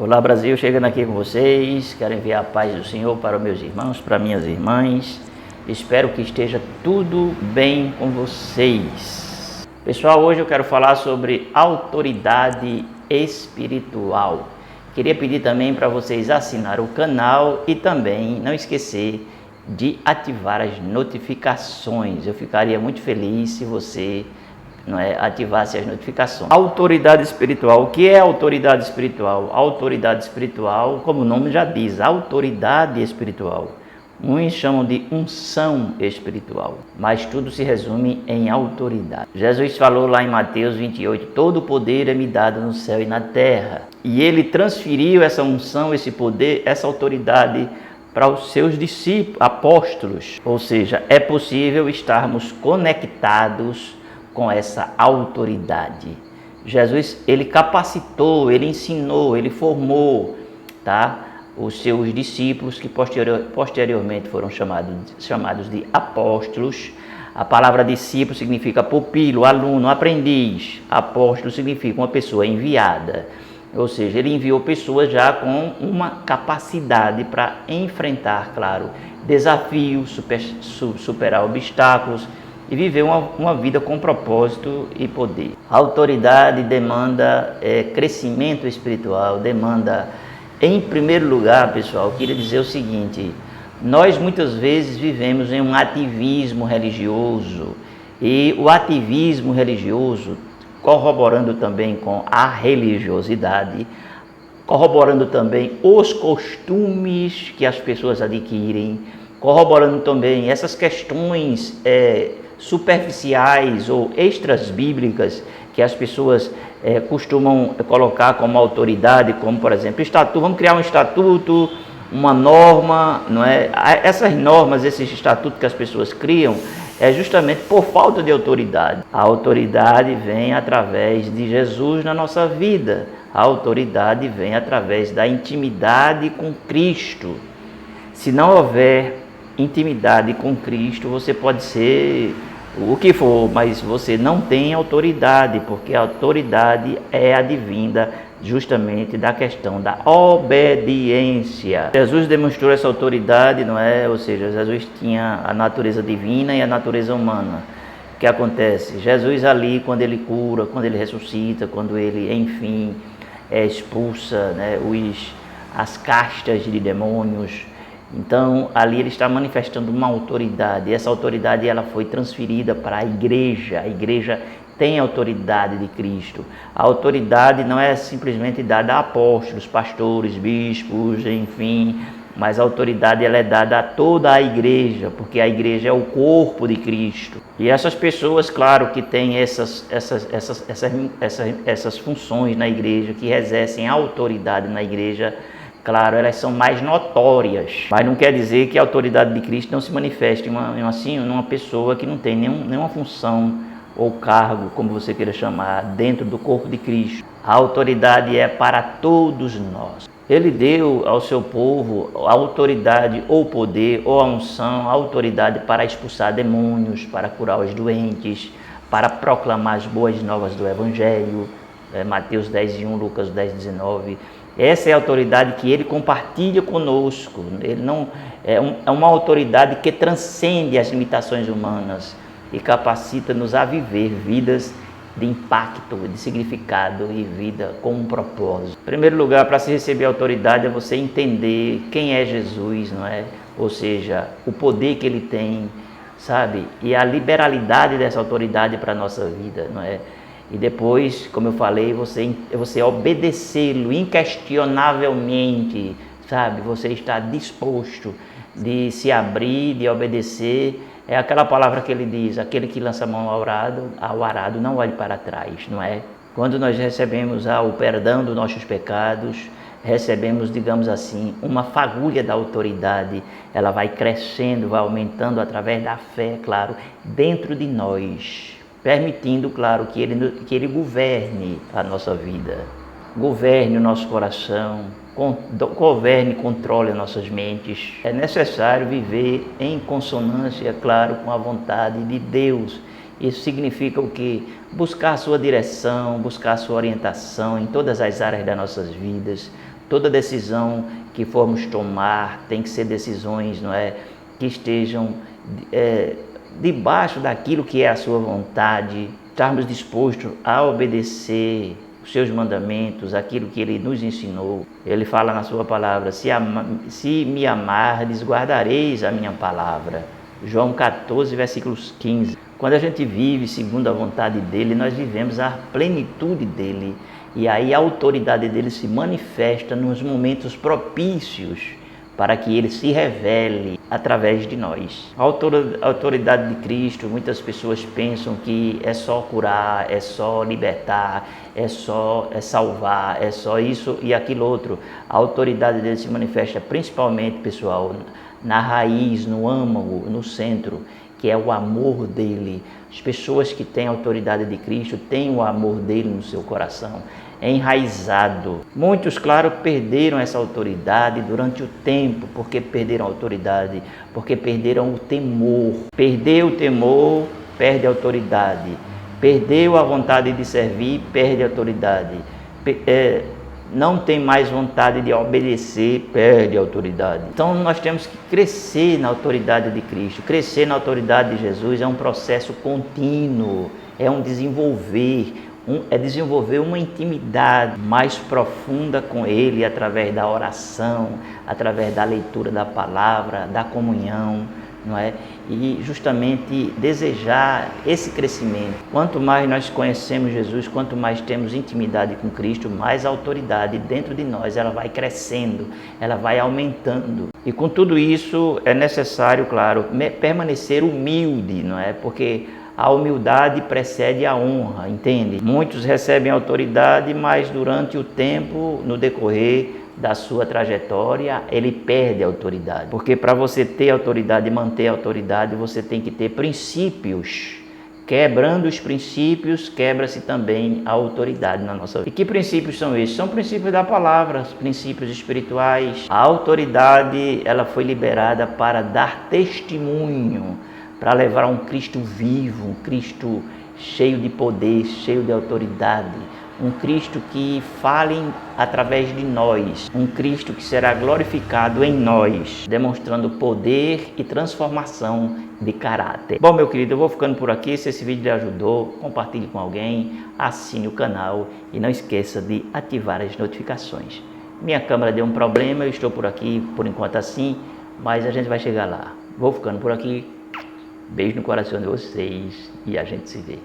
Olá Brasil, chegando aqui com vocês, quero enviar a paz do Senhor para os meus irmãos, para minhas irmãs. Espero que esteja tudo bem com vocês. Pessoal, hoje eu quero falar sobre autoridade espiritual. Queria pedir também para vocês assinar o canal e também não esquecer de ativar as notificações. Eu ficaria muito feliz se você ativasse as notificações. Autoridade espiritual. O que é autoridade espiritual? Autoridade espiritual, como o nome já diz, autoridade espiritual. Uns chamam de unção espiritual, mas tudo se resume em autoridade. Jesus falou lá em Mateus 28, todo o poder é me dado no céu e na terra. E ele transferiu essa unção, esse poder, essa autoridade para os seus discípulos, apóstolos. Ou seja, é possível estarmos conectados com essa autoridade. Jesus, ele capacitou, ele ensinou, ele formou, os seus discípulos, que posteriormente foram chamados de apóstolos. A palavra discípulo significa pupilo, aluno, aprendiz. Apóstolo significa uma pessoa enviada. Ou seja, ele enviou pessoas já com uma capacidade para enfrentar, claro, desafios, superar obstáculos e viver uma vida com propósito e poder. A autoridade demanda crescimento espiritual, demanda, em primeiro lugar, pessoal, eu queria dizer o seguinte: nós muitas vezes vivemos em um ativismo religioso, e o ativismo religioso, corroborando também com a religiosidade, corroborando também os costumes que as pessoas adquirem, corroborando também essas questões superficiais ou extras bíblicas que as pessoas costumam colocar como autoridade, como por exemplo, estatuto. Vamos criar um estatuto, uma norma, não é? Essas normas, esses estatutos que as pessoas criam, é justamente por falta de autoridade. A autoridade vem através de Jesus na nossa vida. A autoridade vem através da intimidade com Cristo. Se não houver intimidade com Cristo, você pode ser o que for, mas você não tem autoridade, porque a autoridade é advinda justamente da questão da obediência. Jesus demonstrou essa autoridade, não é? Ou seja, Jesus tinha a natureza divina e a natureza humana. O que acontece? Jesus ali, quando ele cura, quando ele ressuscita, quando ele, enfim, expulsa, né, as castas de demônios, então ali ele está manifestando uma autoridade. E essa autoridade ela foi transferida para a igreja tem a autoridade de Cristo. A autoridade não é simplesmente dada a apóstolos, pastores, bispos, enfim, mas a autoridade ela é dada a toda a igreja, porque a igreja é o corpo de Cristo. E essas pessoas, claro, que têm essas funções na igreja, que exercem autoridade na igreja, claro, elas são mais notórias, mas não quer dizer que a autoridade de Cristo não se manifeste numa pessoa que não tem nenhuma função ou cargo, como você queira chamar, dentro do corpo de Cristo. A autoridade é para todos nós. Ele deu ao seu povo a autoridade ou poder ou a unção, a autoridade para expulsar demônios, para curar os doentes, para proclamar as boas novas do Evangelho, Mateus 10:1, Lucas 10:19. Essa é a autoridade que ele compartilha conosco. Ele não é uma autoridade que transcende as limitações humanas e capacita-nos a viver vidas de impacto, de significado e vida com um propósito. Em primeiro lugar, para se receber autoridade é você entender quem é Jesus, não é? Ou seja, o poder que ele tem, sabe? E a liberalidade dessa autoridade para a nossa vida, não é? E depois, como eu falei, você obedecê-lo inquestionavelmente, sabe? Você está disposto de se abrir, de obedecer. É aquela palavra que ele diz: aquele que lança a mão ao arado não olhe para trás, não é? Quando nós recebemos o perdão dos nossos pecados, recebemos, digamos assim, uma fagulha da autoridade. Ela vai crescendo, vai aumentando através da fé, claro, dentro de nós, permitindo, claro, que ele governe a nossa vida, governe o nosso coração, governe e controle as nossas mentes. É necessário viver em consonância, claro, com a vontade de Deus Isso significa o quê? Buscar a sua direção, buscar a sua orientação em todas as áreas das nossas vidas. Toda decisão que formos tomar tem que ser decisões, não é, que estejam debaixo daquilo que é a sua vontade, estarmos dispostos a obedecer os seus mandamentos, aquilo que Ele nos ensinou. Ele fala na sua palavra: se me amardes, guardareis a minha palavra. João 14, versículos 15. Quando a gente vive segundo a vontade dEle, nós vivemos a plenitude dEle. E aí a autoridade dEle se manifesta nos momentos propícios para que Ele se revele através de nós. A autoridade de Cristo, muitas pessoas pensam que é só curar, é só libertar, é salvar, é só isso e aquilo outro. A autoridade dele se manifesta principalmente, pessoal, na raiz, no âmago, no centro, que é o amor dele. As pessoas que têm a autoridade de Cristo têm o amor dele no seu coração, é enraizado. Muitos, claro, perderam essa autoridade durante o tempo. Porque perderam a autoridade? Porque perderam o temor. Perdeu o temor, perde a autoridade. Perdeu a vontade de servir, perde a autoridade. Não tem mais vontade de obedecer, perde a autoridade. Então nós temos que crescer na autoridade de Cristo. Crescer na autoridade de Jesus é um processo contínuo, é um desenvolver uma intimidade mais profunda com Ele através da oração, através da leitura da palavra, da comunhão, não é? E justamente desejar esse crescimento. Quanto mais nós conhecemos Jesus, quanto mais temos intimidade com Cristo, mais a autoridade dentro de nós, ela vai crescendo, ela vai aumentando. E com tudo isso é necessário, claro, permanecer humilde, não é? Porque a humildade precede a honra, entende? Muitos recebem autoridade, mas durante o tempo, no decorrer da sua trajetória, ele perde a autoridade. Porque para você ter autoridade e manter a autoridade, você tem que ter princípios. Quebrando os princípios, quebra-se também a autoridade na nossa vida. E que princípios são esses? São princípios da palavra, princípios espirituais. A autoridade, ela foi liberada para dar testemunho, para levar um Cristo vivo, um Cristo cheio de poder, cheio de autoridade, um Cristo que fale através de nós, um Cristo que será glorificado em nós, demonstrando poder e transformação de caráter. Bom, meu querido, eu vou ficando por aqui. Se esse vídeo lhe ajudou, compartilhe com alguém, assine o canal e não esqueça de ativar as notificações. Minha câmera deu um problema, eu estou por aqui por enquanto assim, mas a gente vai chegar lá. Vou ficando por aqui. Beijo no coração de vocês e a gente se vê.